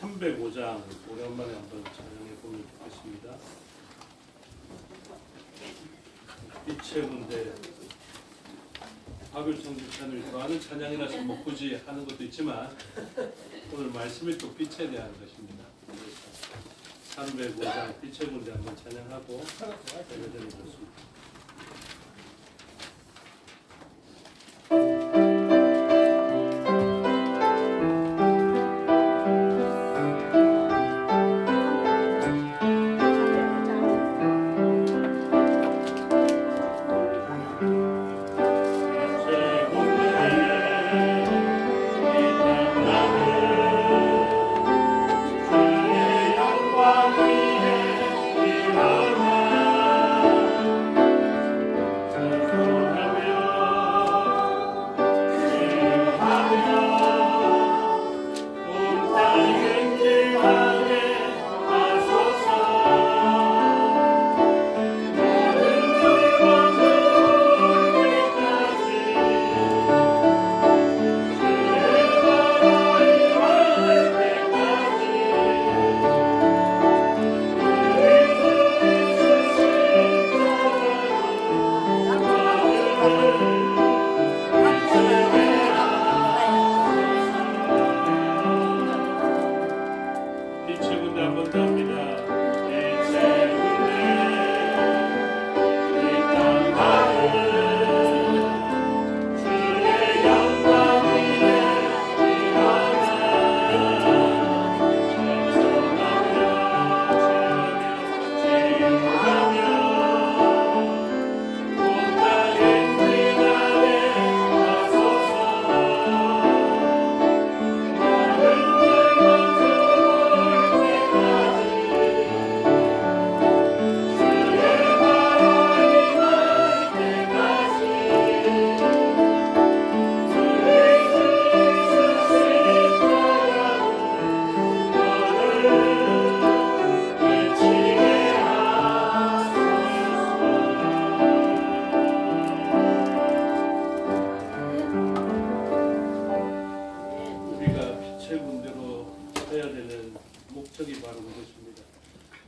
305장 오랜만에 한번 찬양해 보면 좋겠습니다. 빛의 군대 박율성 집사님이 좋아하는 찬양이라서 뭐 굳이 하는 것도 있지만 오늘 말씀이 또 빛에 대한 것입니다. 305장 빛의 군대 한번 찬양하고 예배 드리겠습니다.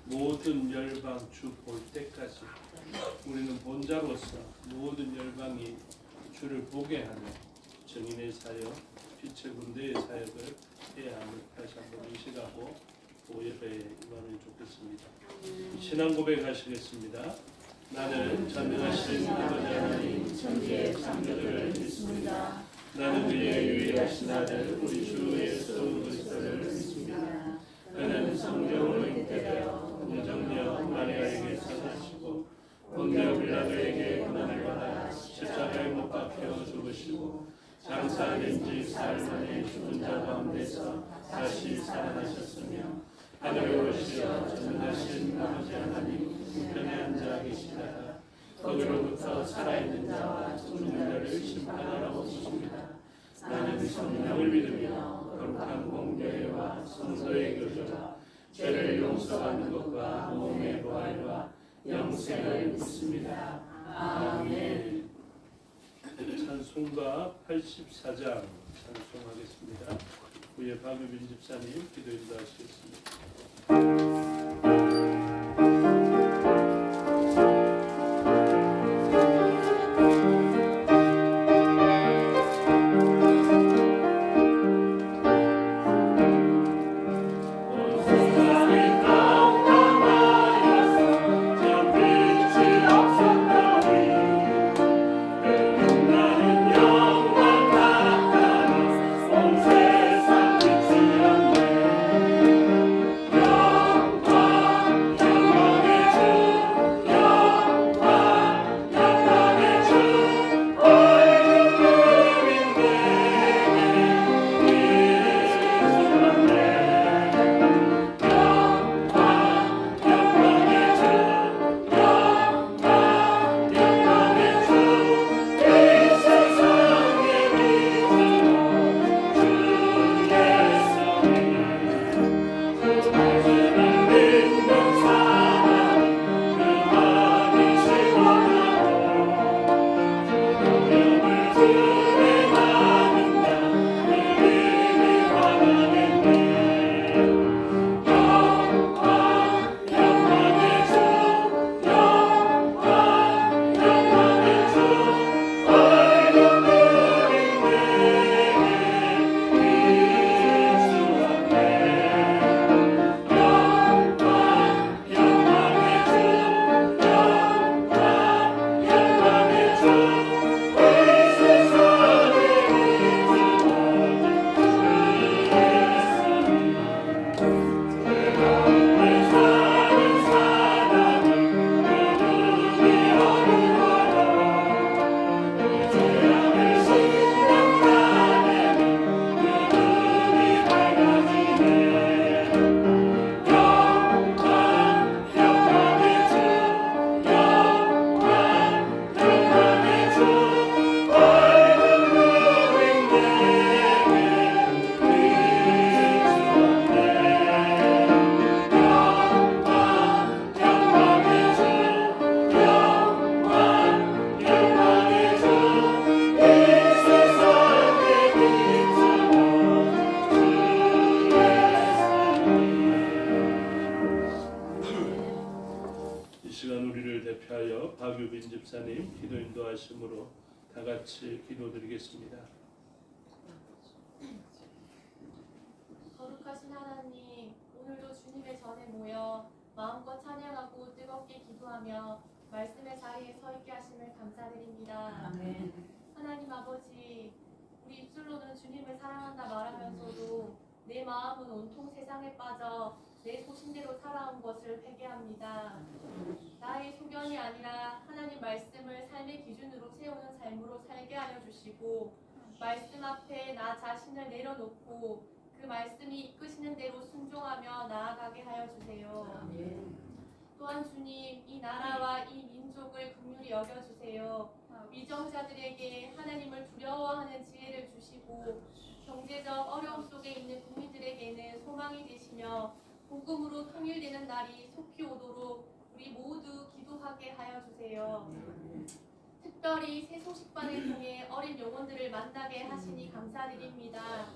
모든 열방 주 볼 때까지 우리는 본자로서 모든 열방이 주를 보게 하는 증인의 사역, 빛의 군대의 사역을 해야 함을 다시 한번 의식하고 예배에 임하면 좋겠습니다. 신앙 고백하시겠습니다. 나는 전능하신 아버지 하나님 천지의 창조주를 믿습니다. 나는 그의 유일하신 아들 우리 주 예수 그리스도를 믿습니다. 그는 성령으로 잉태되어 공정녀 마리아에게서 나시고 본디오 빌라도에게 고난을 받아 십자가에 못 박혀 죽으시고 장사된 지 사흘 만에 죽은 자 가운데서 다시 살아나셨으며 하늘에 오르시어 전능하신 아버지 하나님 우편에 앉아 계시다가 거기로부터 살아있는 자와 죽는 자를 심판하러 오십니다. 나는 성령을 믿으며 거룩한 공교회와 성도의 교제와 죄를 용서받는 것과 몸의 부활과 영생을 믿습니다. 아멘. 찬송가 84장 찬송하겠습니다. 후에 박유빈 집사님 기도 인도하시겠습니다. 세상 빛이 없네 영광 대표하여 박유빈 집사님 기도 인도하심으로 다 같이 기도드리겠습니다. 거룩하신 하나님, 오늘도 주님의 전에 모여 마음껏 찬양하고 뜨겁게 기도하며 말씀의 자리에 서 있게 하심을 감사드립니다. 아멘. 하나님 아버지, 우리 입술로는 주님을 사랑한다 말하면서도 내 마음은 온통 세상에 빠져 내 소신대로 살아온 것을 회개합니다. 나의 소견이 아니라 하나님 말씀을 삶의 기준으로 세우는 삶으로 살게 하여 주시고, 말씀 앞에 나 자신을 내려놓고 그 말씀이 이끄시는 대로 순종하며 나아가게 하여 주세요. 아멘. 또한 주님, 이 나라와 이 민족을 긍휼히 여겨주세요. 위정자들에게 하나님을 두려워하는 지혜를 주시고, 경제적 어려움 속에 있는 국민들에게는 소망이 되시며 복음으로 통일되는 날이 속히 오도록 우리 모두 기도하게 하여 주세요. 특별히 새 소식반을 통해 어린 영혼들을 만나게 하시니 감사드립니다.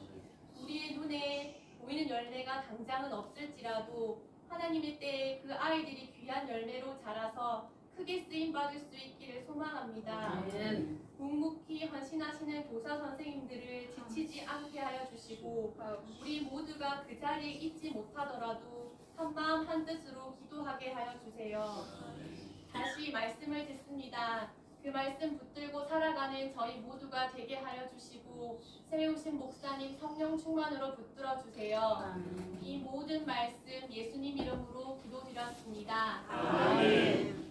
우리의 눈에 보이는 열매가 당장은 없을지라도 하나님의 때에 그 아이들이 귀한 열매로 자라서 크게 쓰임받을 수 있기를 소망합니다. 아멘. 묵묵히 헌신하시는 교사 선생님들을 지치지 않게 하여 주시고, 우리 모두가 그 자리에 있지 못하더라도 한마음 한뜻으로 기도하게 하여 주세요. 다시 말씀을 듣습니다. 그 말씀 붙들고 살아가는 저희 모두가 되게 하여 주시고, 세우신 목사님 성령 충만으로 붙들어 주세요. 아멘. 이 모든 말씀 예수님 이름으로 기도드렸습니다. 아멘.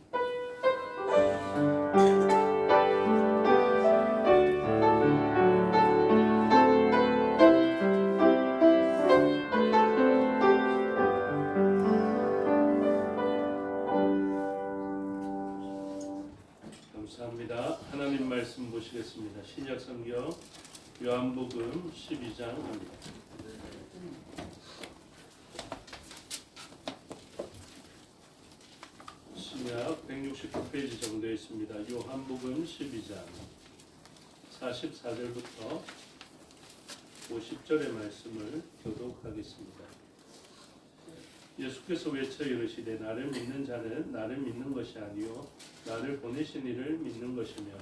감사합니다. 하나님 말씀 보시겠습니다. 신약 성경 요한복음 12장입니다. 신약 169페이지 정도 있습니다. 요한복음 12장 44절부터 50절의 말씀을 교독하겠습니다. 예수께서 외쳐 이르시되 나를 믿는 자는 나를 믿는 것이 아니요 나를 보내신 이를 믿는 것이며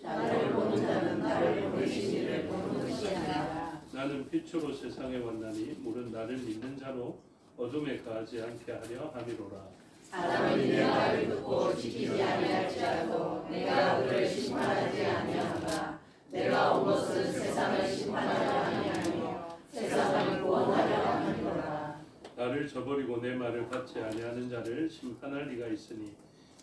나를 보는 자는 나를 보내신 이를 보는 것이 아니라 나는 빛으로 세상에 왔나니 물은 나를 믿는 자로 어둠에 거하지 않게 하려 함이로라. 사람이 내 말을 듣고 지키지 아니할지라도 내가 그를 심판하지 아니하노라. 내가 온 것은 세상을 심판하려 아니하며 세상을 구원하려 함이로라. 나를 저버리고 내 말을 받지 아니하는 자를 심판할 리가 있으니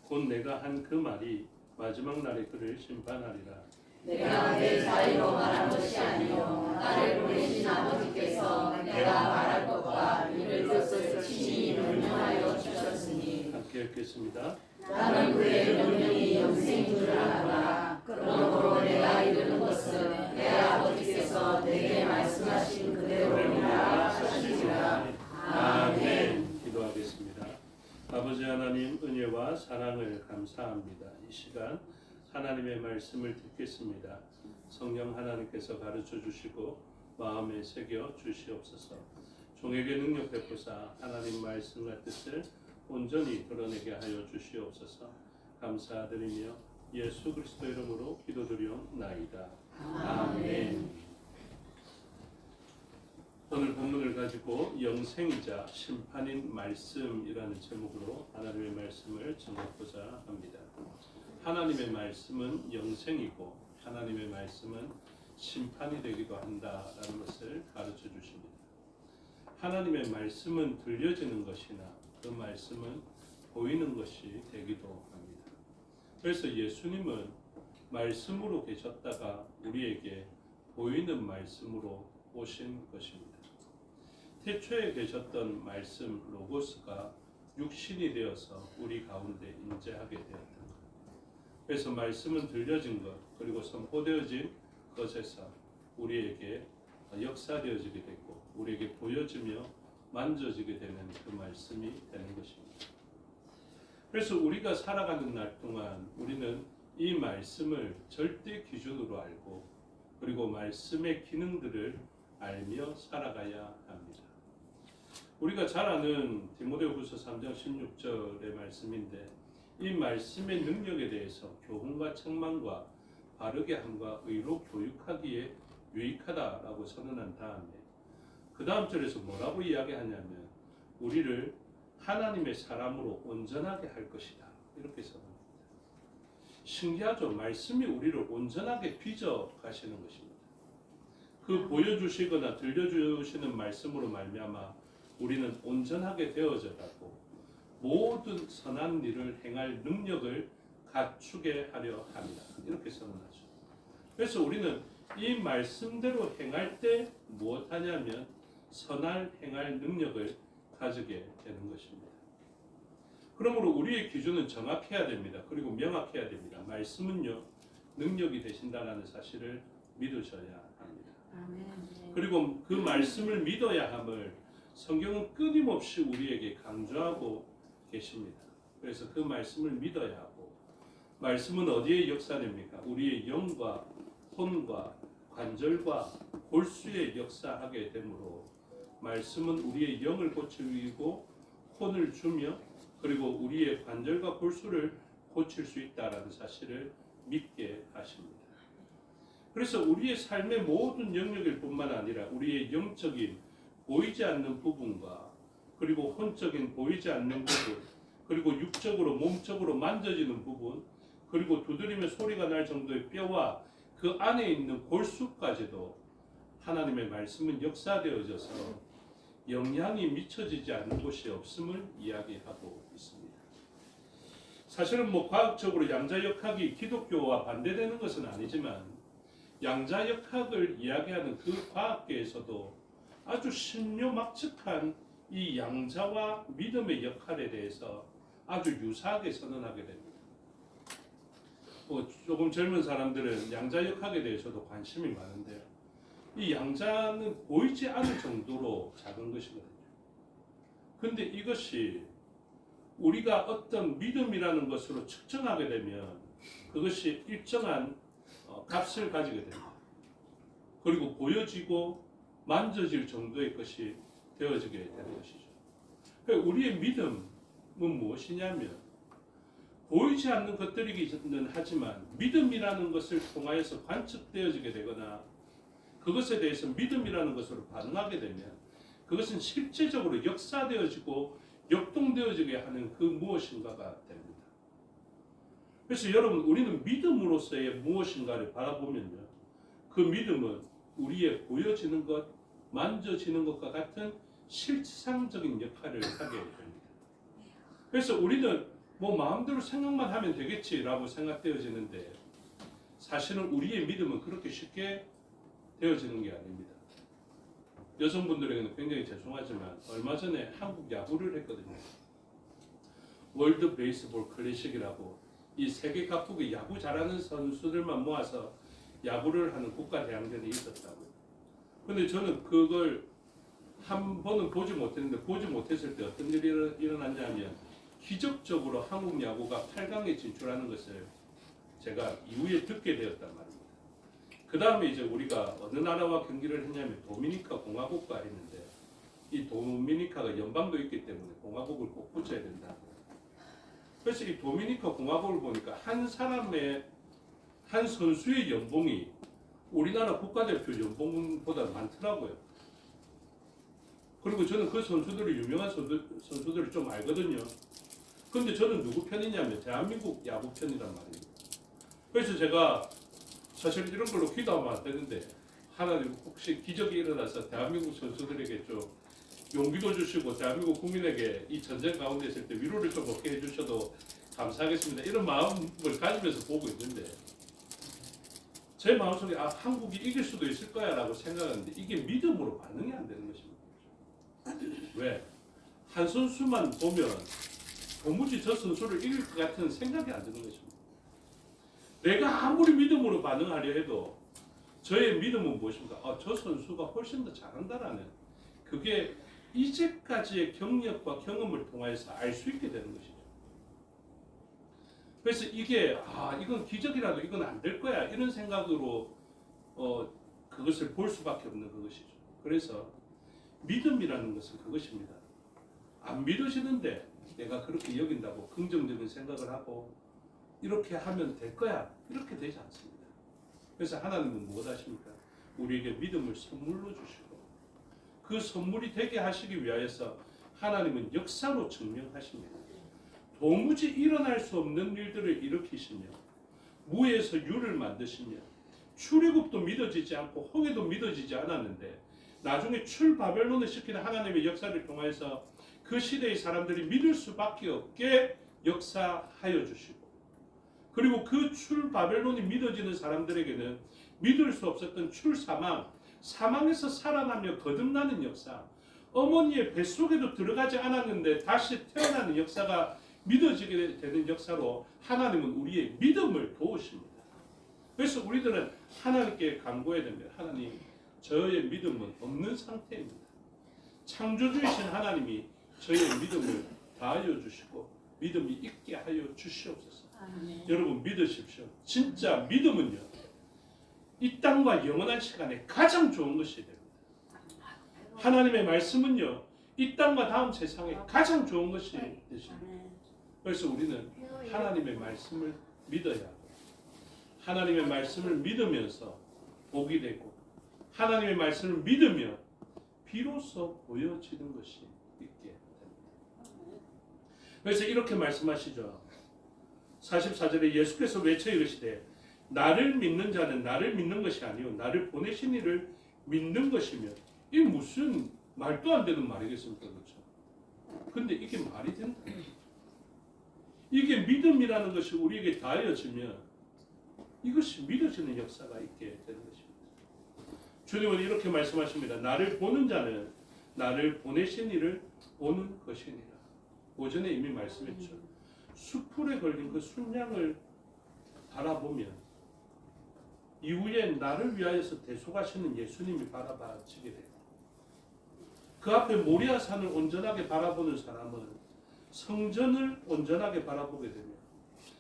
곧 내가 한 그 말이 마지막 날에 그를 심판하리라. 내가 내 자의로 말한 것이 아니요 나를 보내신 아버지께서 내가 말할 것과 이를 뜻을 친히 명령하여 주셨으니 함께 읽겠습니다. 나는 그의 명령이 영생인 줄 아노라. 그러므로 내가 이르는 것은 내 아버지께서 내게 말씀하신 그대로니라 하시리라. 아멘. 기도하겠습니다. 아버지 하나님 은혜와 사랑을 감사합니다. 이 시간 하나님의 말씀을 듣겠습니다. 성령 하나님께서 가르쳐 주시고 마음에 새겨 주시옵소서. 종에게 능력 베푸사 하나님 말씀과 뜻을 온전히 드러내게 하여 주시옵소서. 감사드리며 예수 그리스도 이름으로 기도드리옵나이다. 아멘. 오늘 본문을 가지고 영생이자 심판인 말씀이라는 제목으로 하나님의 말씀을 전하고자 합니다. 하나님의 말씀은 영생이고 하나님의 말씀은 심판이 되기도 한다라는 것을 가르쳐 주십니다. 하나님의 말씀은 들려지는 것이나 그 말씀은 보이는 것이 되기도 합니다. 그래서 예수님은 말씀으로 계셨다가 우리에게 보이는 말씀으로 오신 것입니다. 태초에 계셨던 말씀 로고스가 육신이 되어서 우리 가운데 임재하게 되었다. 그래서 말씀은 들려진 것 그리고 선포되어진 것에서 우리에게 역사되어지게 됐고 우리에게 보여지며 만져지게 되는 그 말씀이 되는 것입니다. 그래서 우리가 살아가는 날 동안 우리는 이 말씀을 절대 기준으로 알고 그리고 말씀의 기능들을 알며 살아가야 합니다. 우리가 잘 아는 디모데후서 3장 16절의 말씀인데 이 말씀의 능력에 대해서 교훈과 책망과 바르게 함과 의로 교육하기에 유익하다라고 선언한 다음에 그 다음 절에서 뭐라고 이야기하냐면 우리를 하나님의 사람으로 온전하게 할 것이다 이렇게 선언합니다. 신기하죠? 말씀이 우리를 온전하게 빚어 가시는 것입니다. 그 보여주시거나 들려주시는 말씀으로 말미암아 우리는 온전하게 되어져 가고 모든 선한 일을 행할 능력을 갖추게 하려 합니다. 이렇게 선언하죠. 그래서 우리는 이 말씀대로 행할 때 무엇하냐면 선할 행할 능력을 가지게 되는 것입니다. 그러므로 우리의 기준은 정확해야 됩니다. 그리고 명확해야 됩니다. 말씀은요 능력이 되신다는 사실을 믿으셔야 합니다. 그리고 그 말씀을 믿어야 함을 성경은 끊임없이 우리에게 강조하고 계십니다. 그래서 그 말씀을 믿어야 하고 말씀은 어디에 역사됩니까? 우리의 영과 혼과 관절과 골수에 역사하게 되므로 말씀은 우리의 영을 고치고 혼을 주며 그리고 우리의 관절과 골수를 고칠 수 있다는 사실을 믿게 하십니다. 그래서 우리의 삶의 모든 영역일 뿐만 아니라 우리의 영적인 보이지 않는 부분과 그리고 혼적인 보이지 않는 부분 그리고 육적으로 몸적으로 만져지는 부분 그리고 두드리며 소리가 날 정도의 뼈와 그 안에 있는 골수까지도 하나님의 말씀은 역사되어져서 영향이 미쳐지지 않는 곳이 없음을 이야기하고 있습니다. 사실은 과학적으로 양자역학이 기독교와 반대되는 것은 아니지만 양자역학을 이야기하는 그 과학계에서도 아주 신묘막측한 이 양자와 믿음의 역할에 대해서 아주 유사하게 선언하게 됩니다. 조금 젊은 사람들은 양자역학에 대해서도 관심이 많은데요. 이 양자는 보이지 않을 정도로 작은 것이거든요. 근데 이것이 우리가 어떤 믿음이라는 것으로 측정하게 되면 그것이 일정한 값을 가지게 됩니다. 그리고 보여지고 만져질 정도의 것이 되어지게 되는 것이죠. 그러니까 우리의 믿음은 무엇이냐면 보이지 않는 것들이기는 하지만 믿음이라는 것을 통하여서 관측되어지게 되거나 그것에 대해서 믿음이라는 것으로 반응하게 되면 그것은 실제적으로 역사되어지고 역동되어지게 하는 그 무엇인가가 됩니다. 그래서 여러분 우리는 믿음으로서의 무엇인가를 바라보면요. 그 믿음은 우리의 보여지는 것, 만져지는 것과 같은 실상적인 역할을 하게 됩니다. 그래서 우리는 마음대로 생각만 하면 되겠지라고 생각되어지는데 사실은 우리의 믿음은 그렇게 쉽게 되어지는 게 아닙니다. 여성분들에게는 굉장히 죄송하지만 얼마 전에 한국 야구를 했거든요. 월드 베이스볼 클래식이라고 이 세계 각국의 야구 잘하는 선수들만 모아서 야구를 하는 국가대항전이 있었다고요. 근데 저는 그걸 한 번은 보지 못했는데 보지 못했을 때 어떤 일이 일어났냐면 기적적으로 한국 야구가 8강에 진출하는 것을 제가 이후에 듣게 되었단 말입니다. 그 다음에 이제 우리가 어느 나라와 경기를 했냐면 도미니카 공화국과 했는데 이 도미니카가 연방도 있기 때문에 공화국을 꼭 붙여야 된다. 그래서 이 도미니카 공화국을 보니까 한 선수의 연봉이 우리나라 국가대표 연봉보다 많더라고요. 그리고 저는 그 선수들이 유명한 선수들을 좀 알거든요. 근데 저는 누구 편이냐면 대한민국 야구 편이란 말입니다. 그래서 제가 사실 이런 걸로 기도하면 안 되는데 하나님 혹시 기적이 일어나서 대한민국 선수들에게 좀 용기도 주시고 대한민국 국민에게 이 전쟁 가운데 있을 때 위로를 좀 얻게 해주셔도 감사하겠습니다. 이런 마음을 가지면서 보고 있는데 제 마음속에 한국이 이길 수도 있을 거야 라고 생각하는데 이게 믿음으로 반응이 안 되는 것입니다. 왜? 한 선수만 보면 도무지 저 선수를 이길 것 같은 생각이 안 드는 것입니다. 내가 아무리 믿음으로 반응하려 해도 저의 믿음은 무엇입니까? 저 선수가 훨씬 더 잘한다라는 그게 이제까지의 경력과 경험을 통해서 알 수 있게 되는 것이죠. 그래서 이게 이건 기적이라도 이건 안 될 거야 이런 생각으로 그것을 볼 수밖에 없는 그것이죠. 그래서 믿음이라는 것은 그것입니다. 안 믿으시는데 내가 그렇게 여긴다고 긍정적인 생각을 하고 이렇게 하면 될 거야. 이렇게 되지 않습니다. 그래서 하나님은 무엇 하십니까? 우리에게 믿음을 선물로 주시고 그 선물이 되게 하시기 위하여서 하나님은 역사로 증명하십니다. 도무지 일어날 수 없는 일들을 일으키시며 무에서 유를 만드시며 출애굽도 믿어지지 않고 홍해도 믿어지지 않았는데 나중에 출바벨론을 시키는 하나님의 역사를 통해서 그 시대의 사람들이 믿을 수밖에 없게 역사하여 주시고 그리고 그 출바벨론이 믿어지는 사람들에게는 믿을 수 없었던 출사망, 사망에서 살아나며 거듭나는 역사, 어머니의 뱃속에도 들어가지 않았는데 다시 태어나는 역사가 믿어지게 되는 역사로 하나님은 우리의 믿음을 도우십니다. 그래서 우리들은 하나님께 간구해야 됩니다. 하나님, 저의 믿음은 없는 상태입니다. 창조주이신 하나님이 저의 믿음을 다하여 주시고 믿음이 있게 하여 주시옵소서. 여러분 믿으십시오. 진짜 믿음은요, 이 땅과 영원한 시간에 가장 좋은 것이 됩니다. 하나님의 말씀은요, 이 땅과 다음 세상에 가장 좋은 것이 되십니다. 그래서 우리는 하나님의 말씀을 믿어야 하고 하나님의 말씀을 믿으면서 복이 되고 하나님의 말씀을 믿으면 비로소 보여지는 것이 있게 됩니다. 그래서 이렇게 말씀하시죠. 44절에 예수께서 외쳐 이르시되 나를 믿는 자는 나를 믿는 것이 아니요 나를 보내신 이를 믿는 것이며 이게 무슨 말도 안 되는 말이겠습니까? 그렇죠? 근데 이게 말이 된다. 이게 믿음이라는 것이 우리에게 다하여지면 이것이 믿어지는 역사가 있게 되는 것입니다. 주님은 이렇게 말씀하십니다. 나를 보는 자는 나를 보내신 이를 보는 것이니라. 오전에 이미 말씀했죠. 수풀에 걸린 그 순양을 바라보면 이후에 나를 위하여서 대속하시는 예수님이 바라봐지게 됩니다. 그 앞에 모리아산을 온전하게 바라보는 사람은 성전을 온전하게 바라보게 되며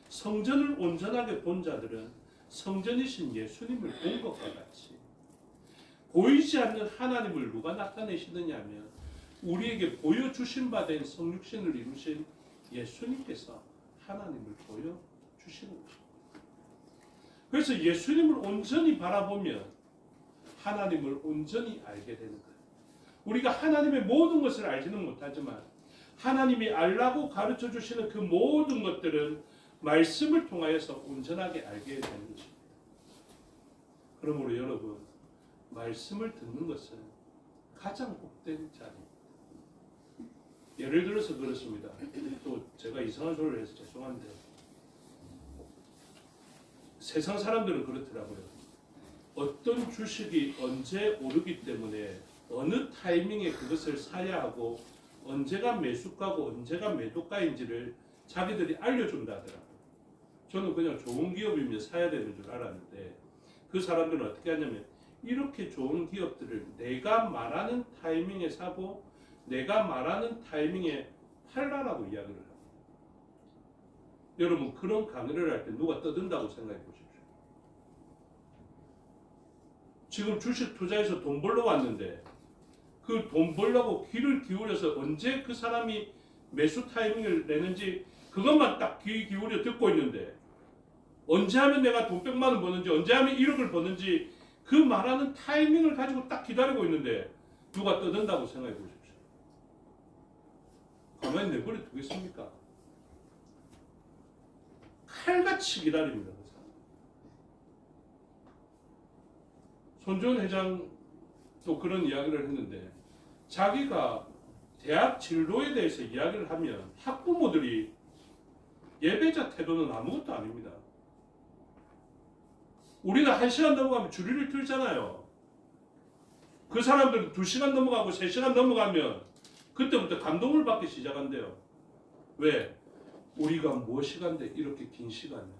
성전을 온전하게 본 자들은 성전이신 예수님을 본 것과 같이 보이지 않는 하나님을 누가 나타내시느냐 하면 우리에게 보여주신 바 된 성육신을 이루신 예수님께서 하나님을 보여주시는 것입니다. 그래서 예수님을 온전히 바라보면 하나님을 온전히 알게 되는 거예요. 우리가 하나님의 모든 것을 알지는 못하지만 하나님이 알라고 가르쳐 주시는 그 모든 것들은 말씀을 통하여서 온전하게 알게 되는 것입니다. 그러므로 여러분, 말씀을 듣는 것은 가장 복된 자리입니다. 예를 들어서 그렇습니다. 또 제가 이상한 소리를 해서 죄송한데 세상 사람들은 그렇더라고요. 어떤 주식이 언제 오르기 때문에 어느 타이밍에 그것을 사야 하고 언제가 매수가고 언제가 매도가인지를 자기들이 알려준다 하더라고요. 저는 그냥 좋은 기업이면 사야 되는 줄 알았는데 그 사람들은 어떻게 하냐면 이렇게 좋은 기업들을 내가 말하는 타이밍에 사고 내가 말하는 타이밍에 팔라라고 이야기를 합니다. 여러분 그런 강의를 할 때 누가 떠든다고 생각해 보십시오. 지금 주식 투자해서 돈 벌러 왔는데 그 돈 벌려고 귀를 기울여서 언제 그 사람이 매수 타이밍을 내는지 그것만 딱 귀 기울여 듣고 있는데 언제 하면 내가 돈 100만 원 버는지 언제 하면 1억을 버는지 그 말하는 타이밍을 가지고 딱 기다리고 있는데 누가 떠든다고 생각해 보십시오. 가만히 내버려 두겠습니까? 칼같이 기다립니다. 그 사람. 손주원 회장도 그런 이야기를 했는데 자기가 대학 진로에 대해서 이야기를 하면 학부모들이 예배자 태도는 아무것도 아닙니다. 우리는 1시간 넘어가면 주리를 틀잖아요. 그 사람들은 2시간 넘어가고 3시간 넘어가면 그때부터 감동을 받기 시작한대요. 왜? 우리가 무엇이간데 이렇게 긴 시간이야.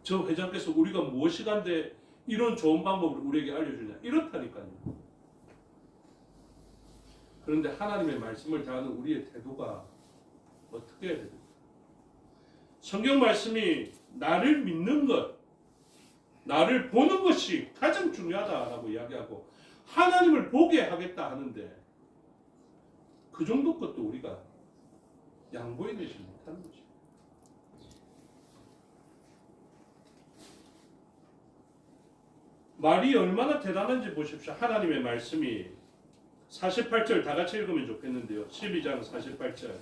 저 회장께서 우리가 무엇이간데 이런 좋은 방법을 우리에게 알려주냐. 이렇다니까요. 그런데 하나님의 말씀을 다하는 우리의 태도가 어떻게 해야 됩니까? 성경 말씀이 나를 믿는 것, 나를 보는 것이 가장 중요하다라고 이야기하고 하나님을 보게 하겠다 하는데 그 정도 것도 우리가 양보해내지 못하는 거죠. 말이 얼마나 대단한지 보십시오. 하나님의 말씀이 48절 다 같이 읽으면 좋겠는데요. 12장 48절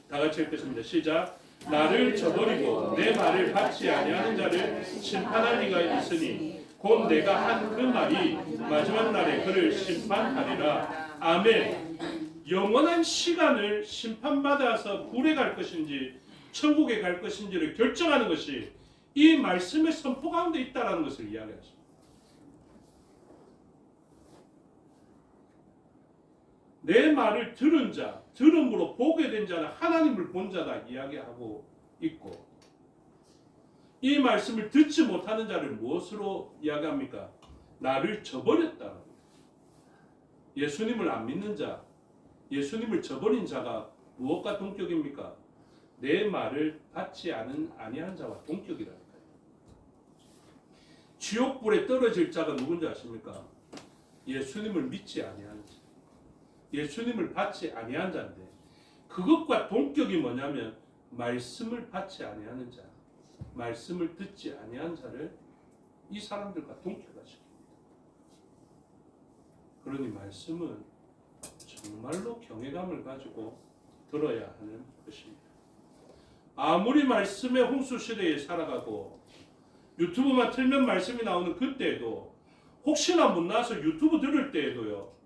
다 같이 읽겠습니다. 시작. 나를 저버리고 내 말을 받지 아니하는 자를 심판할 리가 있으니 곧 내가 한 그 말이 마지막 날에 그를 심판하리라. 아멘. 영원한 시간을 심판받아서 불에 갈 것인지 천국에 갈 것인지를 결정하는 것이 이 말씀의 선포 가운데 있다는 것을 이야기하십니다. 내 말을 들은 자, 들음으로 보게 된 자는 하나님을 본 자다 이야기하고 있고, 이 말씀을 듣지 못하는 자를 무엇으로 이야기합니까? 나를 저버렸다. 예수님을 안 믿는 자, 예수님을 저버린 자가 무엇과 동격입니까? 내 말을 받지 아니한 자와 동격이라니까요. 지옥불에 떨어질 자가 누군지 아십니까? 예수님을 믿지 아니하는 자, 예수님을 받지 아니한 자인데, 그것과 동격이 뭐냐면 말씀을 받지 아니하는 자, 말씀을 듣지 아니한 자를 이 사람들과 동격화시킵니다. 그러니 말씀은 정말로 경외감을 가지고 들어야 하는 것입니다. 아무리 말씀의 홍수 시대에 살아가고 유튜브만 틀면 말씀이 나오는 그때에도, 혹시나 못 나와서 유튜브 들을 때에도요,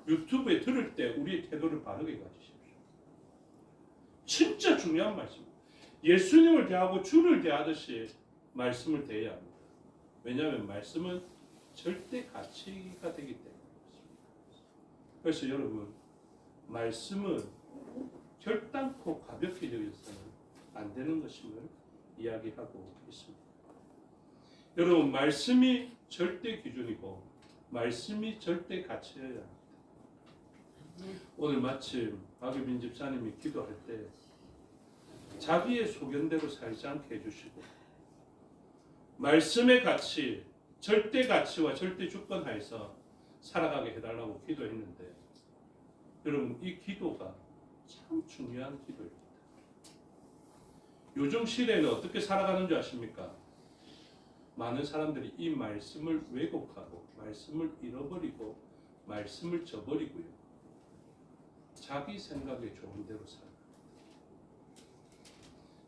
유튜브에 들을 때 우리의 태도를 바르게 가지십시오. 진짜 중요한 말씀입니다. 예수님을 대하고 주를 대하듯이 말씀을 대해야 합니다. 왜냐하면 말씀은 절대 가치가 되기 때문에 그렇습니다. 그래서 여러분, 말씀은 결단코 가볍게 여겨서는 안 되는 것임을 이야기하고 있습니다. 여러분, 말씀이 절대 기준이고 말씀이 절대 가치여야 합니다. 오늘 마침 박유빈 집사님이 기도할 때 자기의 소견대로 살지 않게 해주시고, 말씀의 가치, 절대 가치와 절대 주권하에서 살아가게 해달라고 기도했는데, 여러분, 이 기도가 참 중요한 기도입니다. 요즘 시대에는 어떻게 살아가는 줄 아십니까? 많은 사람들이 이 말씀을 왜곡하고 말씀을 잃어버리고 말씀을 저버리고요, 자기 생각에 좋은 대로 살아갑니다.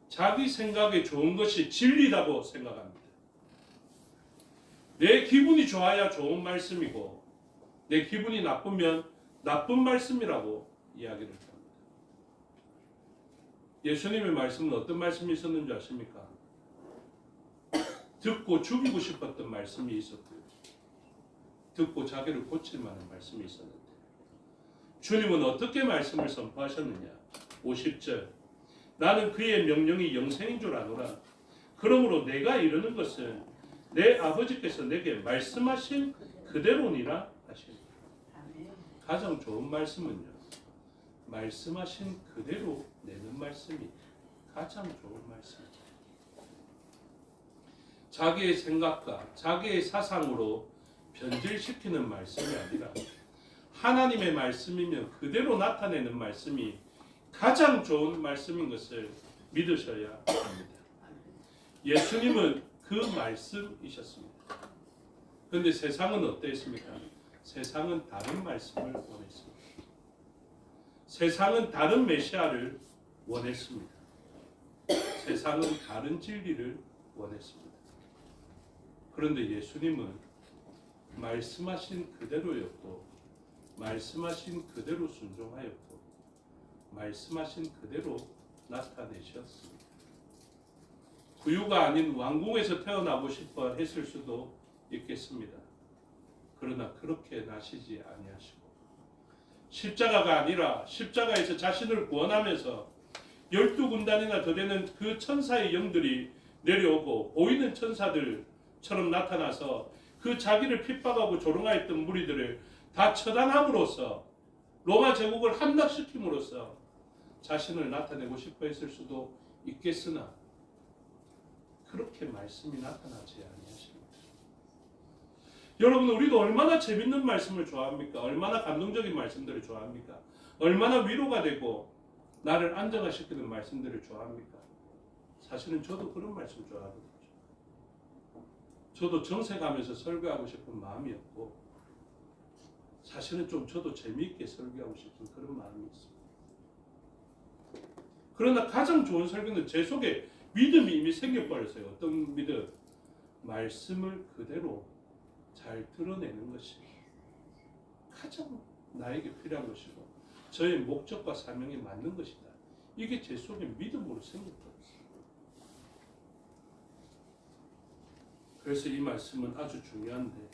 자기 생각에 좋은 것이 진리라고 생각합니다. 내 기분이 좋아야 좋은 말씀이고 내 기분이 나쁘면 나쁜 말씀이라고 이야기를 합니다. 예수님의 말씀은 어떤 말씀이 있었는지 아십니까? 듣고 죽이고 싶었던 말씀이 있었고요, 듣고 자기를 고칠 만한 말씀이 있었는데, 주님은 어떻게 말씀을 선포하셨느냐? 50절, 나는 그의 명령이 영생인 줄 아노라. 그러므로 내가 이르는 것은 내 아버지께서 내게 말씀하신 그대로니라 하십니다. 가장 좋은 말씀은요, 말씀하신 그대로 내는 말씀이 가장 좋은 말씀입니다. 자기의 생각과 자기의 사상으로 변질시키는 말씀이 아니라 하나님의 말씀이면 그대로 나타내는 말씀이 가장 좋은 말씀인 것을 믿으셔야 합니다. 예수님은 그 말씀이셨습니다. 그런데 세상은 어땠습니까? 세상은 다른 말씀을 원했습니다. 세상은 다른 메시아를 원했습니다. 세상은 다른 진리를 원했습니다. 그런데 예수님은 말씀하신 그대로였고, 말씀하신 그대로 순종하였고, 말씀하신 그대로 나타내셨습니다. 구유가 아닌 왕궁에서 태어나고 싶어 했을 수도 있겠습니다. 그러나 그렇게 나시지 아니하시고, 십자가가 아니라 십자가에서 자신을 구원하면서 12군단이나 더 되는 그 천사의 영들이 내려오고 보이는 천사들처럼 나타나서 그 자기를 핍박하고 조롱하였던 무리들을 다 처단함으로써, 로마 제국을 함락시킴으로써 자신을 나타내고 싶어 했을 수도 있겠으나 그렇게 말씀이 나타나지 아니하십니다. 여러분, 우리가 얼마나 재밌는 말씀을 좋아합니까? 얼마나 감동적인 말씀들을 좋아합니까? 얼마나 위로가 되고 나를 안정화시키는 말씀들을 좋아합니까? 사실은 저도 그런 말씀 좋아하거든요. 저도 정색하면서 설교하고 싶은 마음이었고 사실은 좀 저도 재미있게 설교하고 싶은 그런 마음이 있습니다. 그러나 가장 좋은 설교는 제 속에 믿음이 이미 생겨버렸어요. 어떤 믿음? 말씀을 그대로 잘 드러내는 것이 가장 나에게 필요한 것이고 저의 목적과 사명에 맞는 것이다. 이게 제 속에 믿음으로 생겨버렸어요. 그래서 이 말씀은 아주 중요한데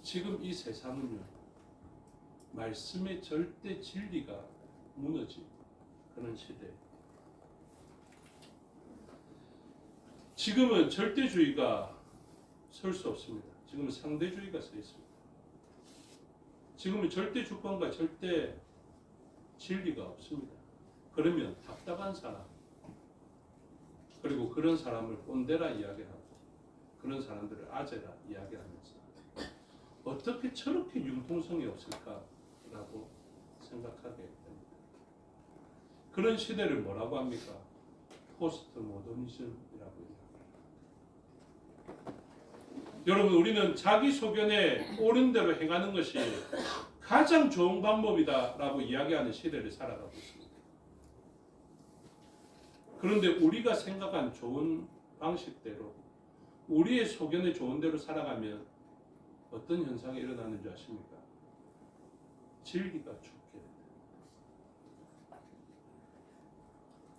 지금 이 세상은요 말씀의 절대 진리가 무너진 그런 시대. 지금은 절대주의가 설 수 없습니다. 지금은 상대주의가 서 있습니다. 지금은 절대 주권과 절대 진리가 없습니다. 그러면 답답한 사람, 그리고 그런 사람을 꼰대라 이야기하고 그런 사람들을 아재라 이야기하면서 어떻게 저렇게 융통성이 없을까라고 생각하게 됩니다. 그런 시대를 뭐라고 합니까? 포스트 모더니즘이라고 합니다. 여러분, 우리는 자기 소견에 옳은 대로 행하는 것이 가장 좋은 방법이다라고 이야기하는 시대를 살아가고 있습니다. 그런데 우리가 생각한 좋은 방식대로 우리의 소견에 좋은 대로 살아가면 어떤 현상이 일어나는 줄 아십니까? 진리가 죽게 됩니다.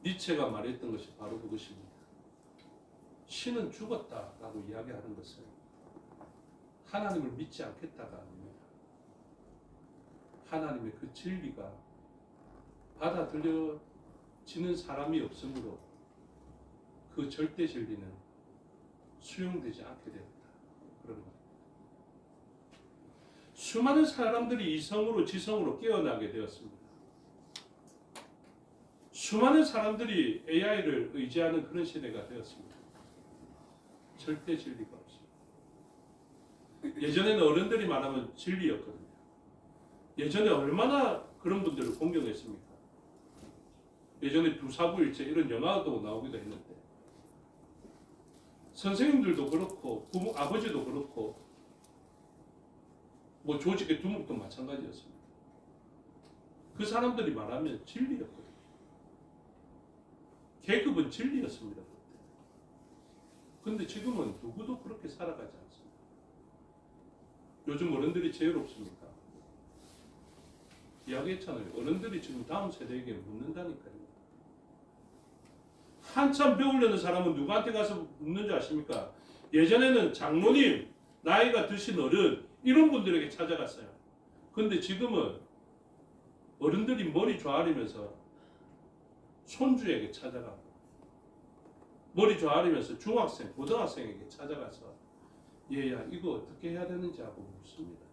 니체가 말했던 것이 바로 그것입니다. 신은 죽었다라고 이야기하는 것은 하나님을 믿지 않겠다가 아닙니다. 하나님의 그 진리가 받아들여지는 사람이 없으므로 그 절대 진리는 수용되지 않게 됩니다. 그런 겁니다. 수많은 사람들이 이성으로 지성으로 깨어나게 되었습니다. 수많은 사람들이 AI를 의지하는 그런 시대가 되었습니다. 절대 진리가 없습니다. 예전에는 어른들이 말하면 진리였거든요. 예전에 얼마나 그런 분들을 공경했습니까? 예전에 두사부일체 이런 영화도 나오기도 했는데 선생님들도 그렇고 부모, 아버지도 그렇고 뭐 조직의 두목도 마찬가지였습니다. 그 사람들이 말하면 진리였거든요. 계급은 진리였습니다. 그런데 지금은 누구도 그렇게 살아가지 않습니다. 요즘 어른들이 제의롭습니까? 이야기했잖아요. 어른들이 지금 다음 세대에게 묻는다니까요. 한참 배우려는 사람은 누구한테 가서 묻는 줄 아십니까? 예전에는 장로님, 나이가 드신 어른 이런 분들에게 찾아갔어요. 그런데 지금은 어른들이 머리 조아리면서 손주에게 찾아가고 머리 조아리면서 중학생, 고등학생에게 찾아가서 얘야 이거 어떻게 해야 되는지 하고 묻습니다.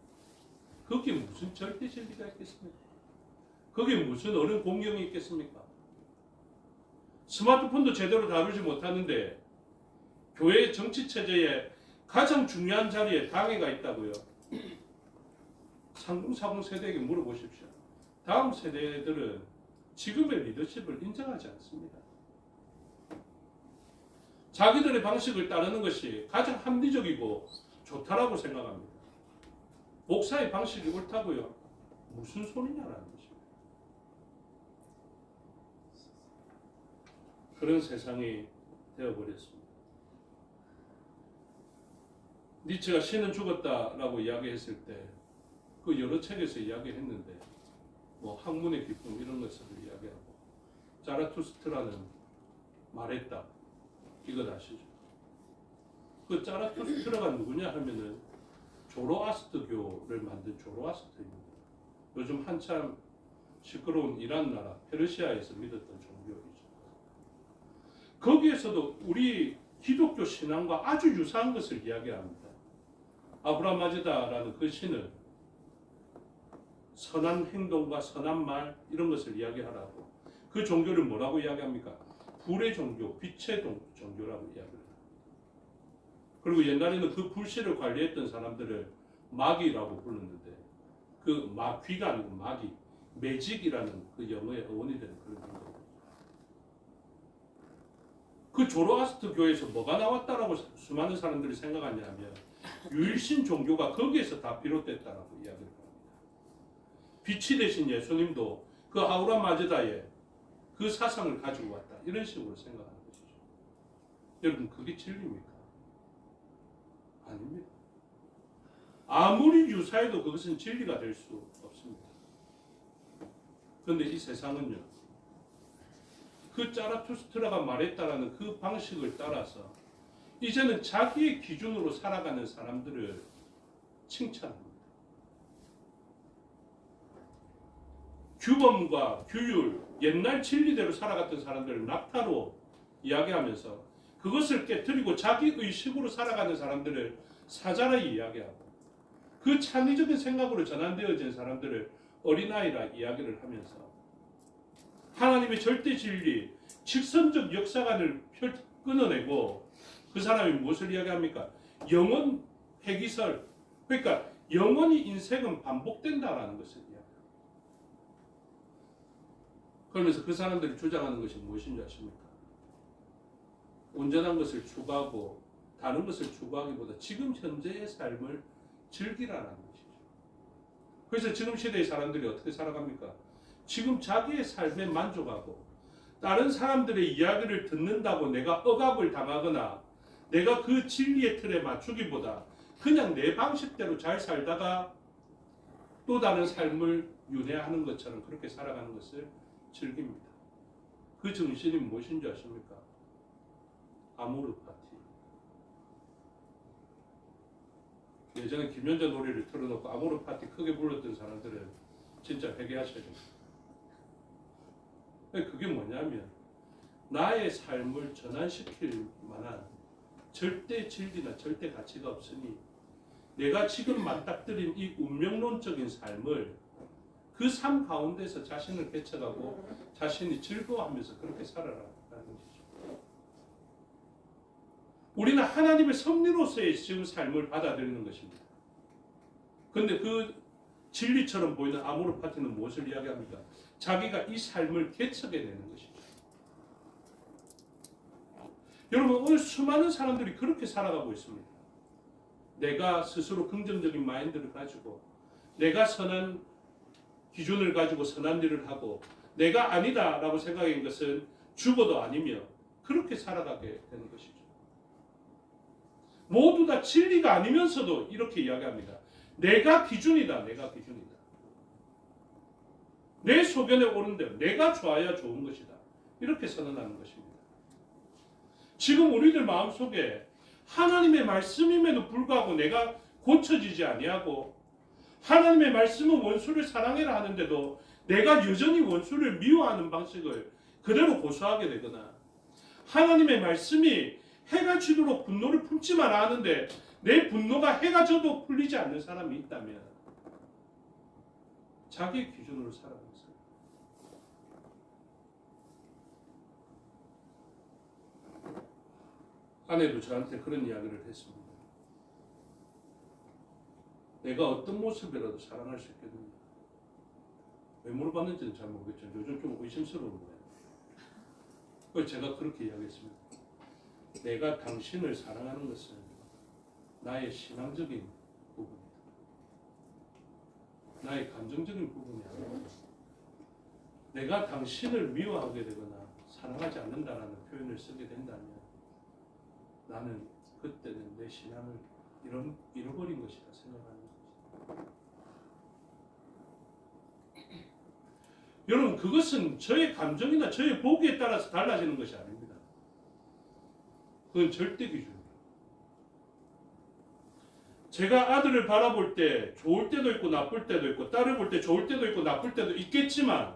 거기에 무슨 절대 진리가 있겠습니까? 거기에 무슨 어른 공경이 있겠습니까? 스마트폰도 제대로 다루지 못하는데 교회의 정치체제에 가장 중요한 자리에 당회가 있다고요. 상공사공 세대에게 물어보십시오. 다음 세대들은 지금의 리더십을 인정하지 않습니다. 자기들의 방식을 따르는 것이 가장 합리적이고 좋다라고 생각합니다. 목사의 방식이 옳다고요? 무슨 소리냐라는 것입니다. 그런 세상이 되어버렸습니다. 니체가 신은 죽었다라고 이야기했을 때 그 여러 책에서 이야기했는데 뭐 학문의 기쁨 이런 것을 이야기하고 자라투스트라는 말했다. 이거 아시죠? 그 자라투스트라가 누구냐 하면은 조로아스트교를 만든 조로아스트입니다. 요즘 한참 시끄러운 이란 나라 페르시아에서 믿었던 종교이죠. 거기에서도 우리 기독교 신앙과 아주 유사한 것을 이야기합니다. 아브라마즈다라는 그 신은 선한 행동과 선한 말 이런 것을 이야기하라고 그 종교를 뭐라고 이야기합니까? 불의 종교, 빛의 종교라고 이야기합니다. 그리고 옛날에는 그 불씨를 관리했던 사람들을 마귀라고 불렀는데 그 마귀가 아니고 마귀, 매직이라는 그 영어의 어원이 되는 그런 거예요. 그 조로아스터 교회에서 뭐가 나왔다라고 수많은 사람들이 생각하냐면 유일신 종교가 거기에서 다 비롯됐다라고 이야기를 합니다. 빛이 되신 예수님도 그 아우라 마즈다의 그 사상을 가지고 왔다. 이런 식으로 생각하는 것이죠. 여러분 그게 진리입니까? 아닙니다. 아무리 유사해도 그것은 진리가 될 수 없습니다. 그런데 이 세상은요, 그 자라투스트라가 말했다라는 그 방식을 따라서 이제는 자기의 기준으로 살아가는 사람들을 칭찬합니다. 규범과 규율, 옛날 진리대로 살아갔던 사람들을 낙타로 이야기하면서 그것을 깨뜨리고 자기 의식으로 살아가는 사람들을 사자라 이야기하고 그 창의적인 생각으로 전환되어진 사람들을 어린아이라 이야기를 하면서 하나님의 절대 진리, 직선적 역사관을 끊어내고 그 사람이 무엇을 이야기합니까? 영원 회기설, 그러니까 영원히 인생은 반복된다라는 것을 이야기합니다. 그러면서 그 사람들이 주장하는 것이 무엇인지 아십니까? 온전한 것을 추구하고 다른 것을 추구하기보다 지금 현재의 삶을 즐기라는 것이죠. 그래서 지금 시대의 사람들이 어떻게 살아갑니까? 지금 자기의 삶에 만족하고 다른 사람들의 이야기를 듣는다고 내가 억압을 당하거나 내가 그 진리의 틀에 맞추기보다 그냥 내 방식대로 잘 살다가 또 다른 삶을 윤회하는 것처럼 그렇게 살아가는 것을 즐깁니다. 그 정신이 무엇인지 아십니까? 아모르 파티. 예전에 김연자 노래를 틀어놓고 아모르 파티 크게 불렀던 사람들은 진짜 회개하셔야 됩니다. 그게 뭐냐면 나의 삶을 전환시킬 만한 절대 진리나 절대 가치가 없으니 내가 지금 맞닥뜨린 이 운명론적인 삶을 그 삶 가운데서 자신을 개척하고 자신이 즐거워하면서 그렇게 살아라라는 것이죠. 우리는 하나님의 섭리로서의 지금 삶을 받아들이는 것입니다. 그런데 그 진리처럼 보이는 아모르 파티는 무엇을 이야기합니까? 자기가 이 삶을 개척해내는 것이죠. 여러분 오늘 수많은 사람들이 그렇게 살아가고 있습니다. 내가 스스로 긍정적인 마인드를 가지고 내가 선한 기준을 가지고 선한 일을 하고 내가 아니다라고 생각한 것은 죽어도 아니며 그렇게 살아가게 되는 것이죠. 모두 다 진리가 아니면서도 이렇게 이야기합니다. 내가 기준이다. 내가 기준이다. 내 소견에 옳은 대로 내가 좋아야 좋은 것이다. 이렇게 선언하는 것입니다. 지금 우리들 마음속에 하나님의 말씀임에도 불구하고 내가 고쳐지지 아니하고 하나님의 말씀은 원수를 사랑해라 하는데도 내가 여전히 원수를 미워하는 방식을 그대로 고수하게 되거나 하나님의 말씀이 해가 지도록 분노를 품지 마라 하는데 내 분노가 해가 져도 풀리지 않는 사람이 있다면 자기의 기준으로 살아가는 사람. 아내도 저한테 그런 이야기를 했습니다. 내가 어떤 모습이라도 사랑할 수 있겠느냐. 왜 물어봤는지는 잘 모르겠지만 요즘 좀 의심스러운 거예요. 그래서 제가 그렇게 이야기했습니다. 내가 당신을 사랑하는 것은 나의 신앙적인 부분이다. 나의 감정적인 부분이 아닙니다. 내가 당신을 미워하게 되거나 사랑하지 않는다라는 표현을 쓰게 된다면 나는 그때는 내 신앙을 잃어버린 것이다 생각하는 것입니다. 여러분 그것은 저의 감정이나 저의 보기에 따라서 달라지는 것이 아닙니다. 그건 절대 기준입니다. 제가 아들을 바라볼 때 좋을 때도 있고 나쁠 때도 있고 딸을 볼 때 좋을 때도 있고 나쁠 때도 있겠지만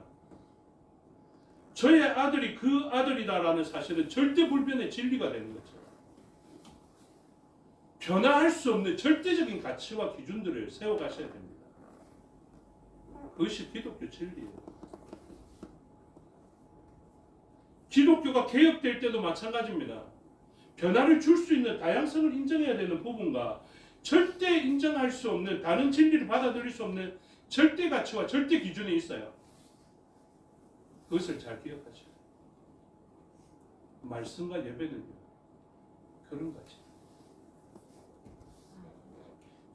저의 아들이 그 아들이다라는 사실은 절대 불변의 진리가 되는 거죠. 변화할 수 없는 절대적인 가치와 기준들을 세워가셔야 됩니다. 그것이 기독교 진리예요. 기독교가 개혁될 때도 마찬가지입니다. 변화를 줄 수 있는 다양성을 인정해야 되는 부분과 절대 인정할 수 없는 다른 진리를 받아들일 수 없는 절대 가치와 절대 기준이 있어요. 그것을 잘 기억하셔야 돼요. 말씀과 예배는요 그런 거지.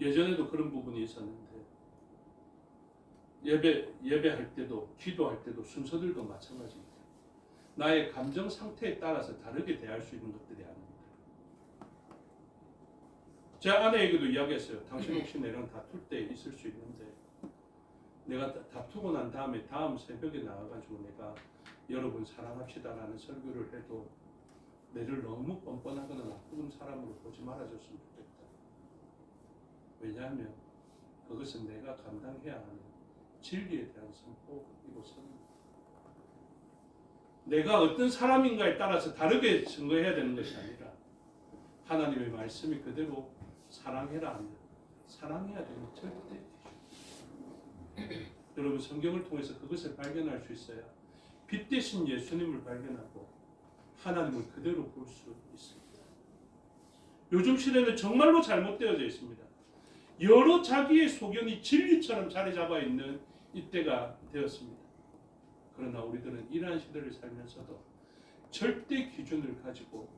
예전에도 그런 부분이 있었는데 예배할 때도 기도할 때도 순서들도 마찬가지입니다. 나의 감정 상태에 따라서 다르게 대할 수 있는 것들이 아닙니다. 제 아내에게도 이야기했어요. 당신 혹시 내랑 다툴 때 있을 수 있는데 내가 다투고 난 다음에 다음 새벽에 나와가지고 내가 여러분 사랑합시다라는 설교를 해도 내를 너무 뻔뻔하거나 나쁜 사람으로 보지 말아줬으면 좋겠다. 왜냐하면 그것은 내가 감당해야 하는 진리에 대한 선포이고 선입니다. 내가 어떤 사람인가에 따라서 다르게 증거해야 되는 것이 아니라 하나님의 말씀이 그대로 사랑해라 하면 사랑해야 되는 절대 기준. 여러분 성경을 통해서 그것을 발견할 수 있어야 빛 대신 예수님을 발견하고 하나님을 그대로 볼 수 있습니다. 요즘 시대는 정말로 잘못되어져 있습니다. 여러 자기의 소견이 진리처럼 자리 잡아 있는 이때가 되었습니다. 그러나 우리들은 이러한 시대를 살면서도 절대 기준을 가지고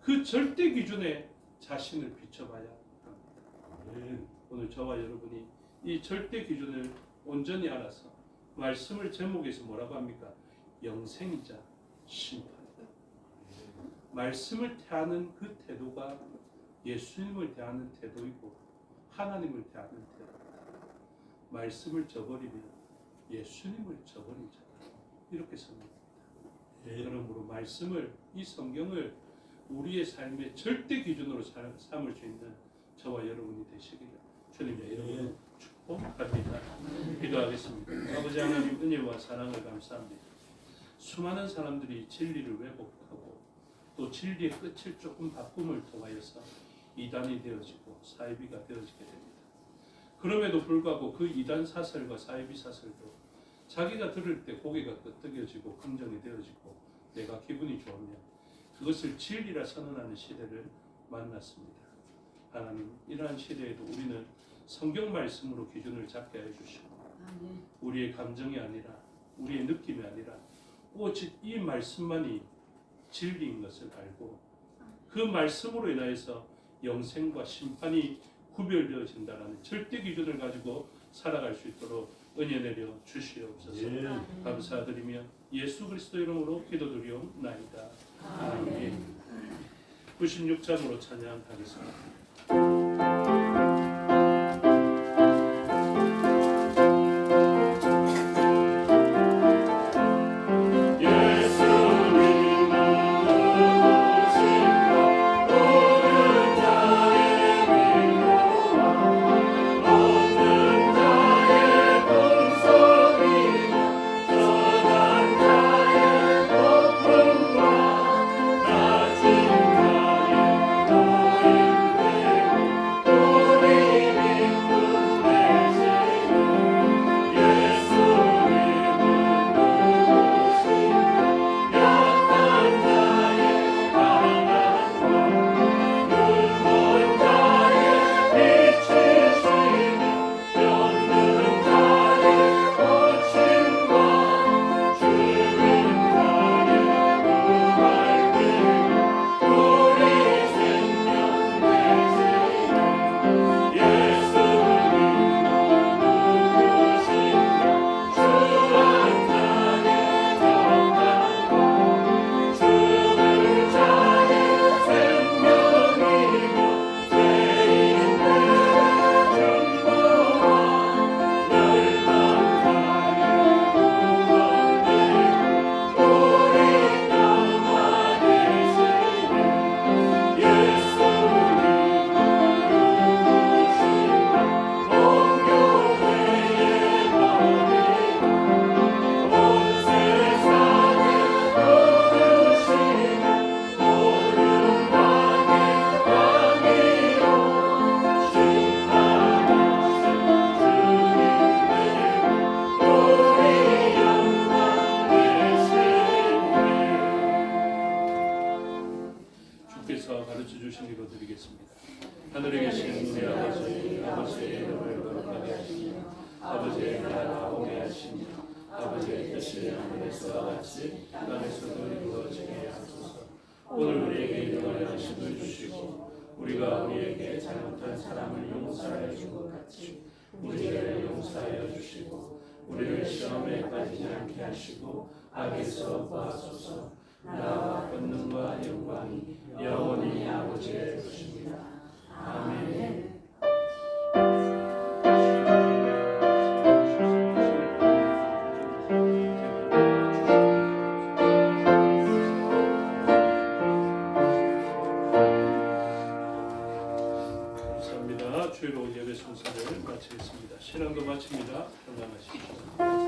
그 절대 기준에 자신을 비춰봐야 합니다. 오늘 저와 여러분이 이 절대 기준을 온전히 알아서 말씀을 제목에서 뭐라고 합니까? 영생이자 심판이다. 말씀을 대하는 그 태도가 예수님을 대하는 태도이고 하나님을 대하는 태도입니다. 말씀을 저버리면 예수님을 저버린 자다. 이렇게 선언합니다. 그러므로 말씀을, 이 성경을 우리의 삶의 절대 기준으로 삼을 수 있는 저와 여러분이 되시기를 주님의 이름으로 축복합니다. 기도하겠습니다. 아버지 하나님 은혜와 사랑을 감사합니다. 수많은 사람들이 진리를 왜곡하고 또 진리의 끝을 조금 바꿈을 통하여서 이단이 되어지고 사이비가 되어지게 됩니다. 그럼에도 불구하고 그 이단 사설과 사이비 사설도 자기가 들을 때 고개가 끄덕여지고 긍정이 되어지고 내가 기분이 좋으면 그것을 진리라 선언하는 시대를 만났습니다. 하나님, 이러한 시대에도 우리는 성경 말씀으로 기준을 잡게 해주시고 우리의 감정이 아니라 우리의 느낌이 아니라 오직 이 말씀만이 진리인 것을 알고 그 말씀으로 인하여서 영생과 심판이 구별되어진다는 절대 기준을 가지고 살아갈 수 있도록 은혜 내려 주시옵소서. 감사드리며 예수 그리스도 이름으로 기도드리옵나이다. 아멘. 96장으로 찬양하겠습니다. 하늘에 계신 우리 아버지의 이름을 거룩하게 하시며 아버지의 나라가 오게 하시며 아버지의 뜻이 하늘에서와 같이 땅에서도 이루어지게 하소서. 오늘 우리에게 일용할 양식을 주시고 우리가 우리에게 잘못한 사람을 용서하여 준 것 같이 우리를 용서하여 주시고 우리를 시험에 빠지지 않게 하시고 악에서 구하소서.